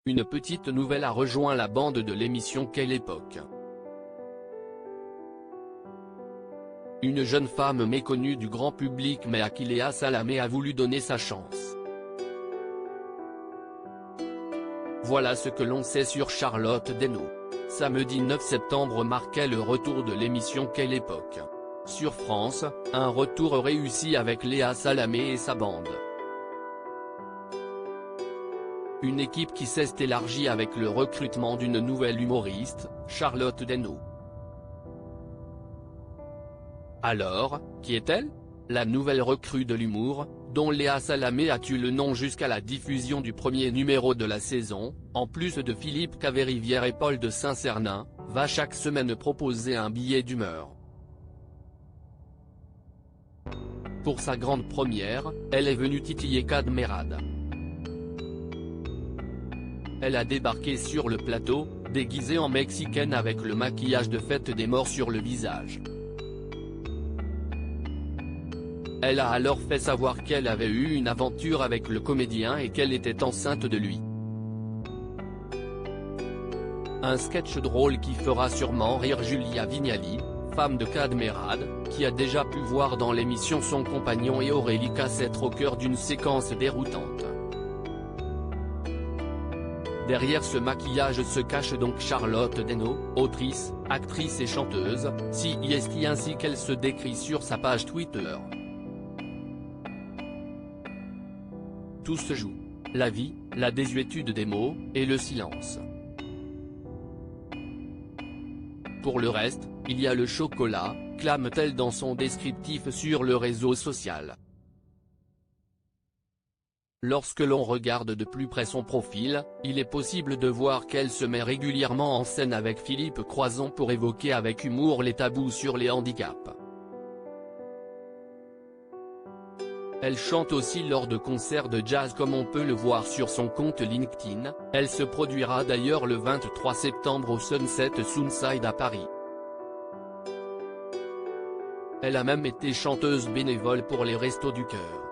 Une petite nouvelle a rejoint la bande de l'émission Quelle époque. Une jeune femme méconnue du grand public mais à qui Léa Salamé a voulu donner sa chance. Voilà ce que l'on sait sur Charlotte Desnos. Samedi 9 septembre marquait le retour de l'émission Quelle époque. Sur France, un retour réussi avec Léa Salamé et sa bande. Une équipe qui s'est élargie avec le recrutement d'une nouvelle humoriste, Charlotte Desnos. Alors, qui est-elle? La nouvelle recrue de l'humour, dont Léa Salamé a tué le nom jusqu'à la diffusion du premier numéro de la saison, en plus de Philippe Caverivière et Paul de Saint-Cernin, va chaque semaine proposer un billet d'humeur. Pour sa grande première, elle est venue titiller Kad Merad. Elle a débarqué sur le plateau, déguisée en mexicaine avec le maquillage de fête des morts sur le visage. Elle a alors fait savoir qu'elle avait eu une aventure avec le comédien et qu'elle était enceinte de lui. Un sketch drôle qui fera sûrement rire Julia Vignali, femme de Kad Merad, qui a déjà pu voir dans l'émission son compagnon et Aurélie Cassette au cœur d'une séquence déroutante. Derrière ce maquillage se cache donc Charlotte Desnos, autrice, actrice et chanteuse, CIST ainsi qu'elle se décrit sur sa page Twitter. Tout se joue. La vie, la désuétude des mots, et le silence. Pour le reste, il y a le chocolat, clame-t-elle dans son descriptif sur le réseau social. Lorsque l'on regarde de plus près son profil, il est possible de voir qu'elle se met régulièrement en scène avec Philippe Croizon pour évoquer avec humour les tabous sur les handicaps. Elle chante aussi lors de concerts de jazz comme on peut le voir sur son compte LinkedIn, elle se produira d'ailleurs le 23 septembre au Sunset Sunside à Paris. Elle a même été chanteuse bénévole pour les Restos du Cœur.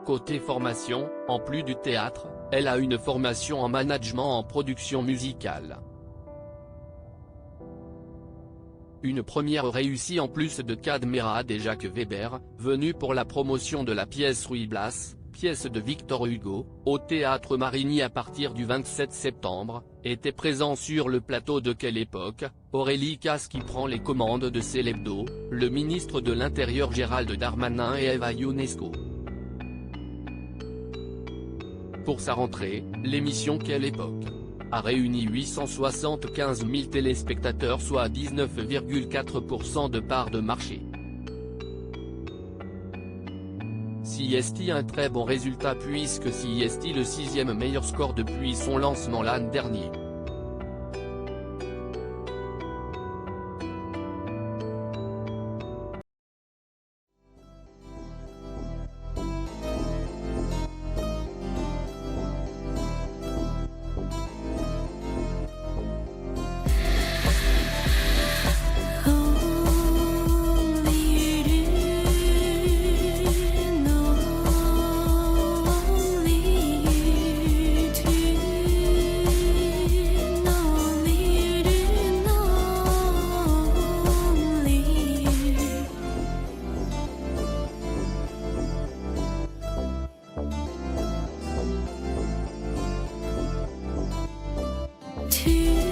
Côté formation, en plus du théâtre, elle a une formation en management en production musicale. Une première réussie en plus de Kad Merad et Jacques Weber, venus pour la promotion de la pièce Ruy Blas, pièce de Victor Hugo, au Théâtre Marigny à partir du 27 septembre, étaient présents sur le plateau de Quelle époque, Aurélie Casse qui prend les commandes de Célébdo, le ministre de l'Intérieur Gérald Darmanin et Eva Ionesco. Pour sa rentrée, l'émission Quelle époque a réuni 875 000 téléspectateurs soit 19,4% de part de marché. CIST un très bon résultat puisque CIST le 6e meilleur score depuis son lancement l'an dernier. To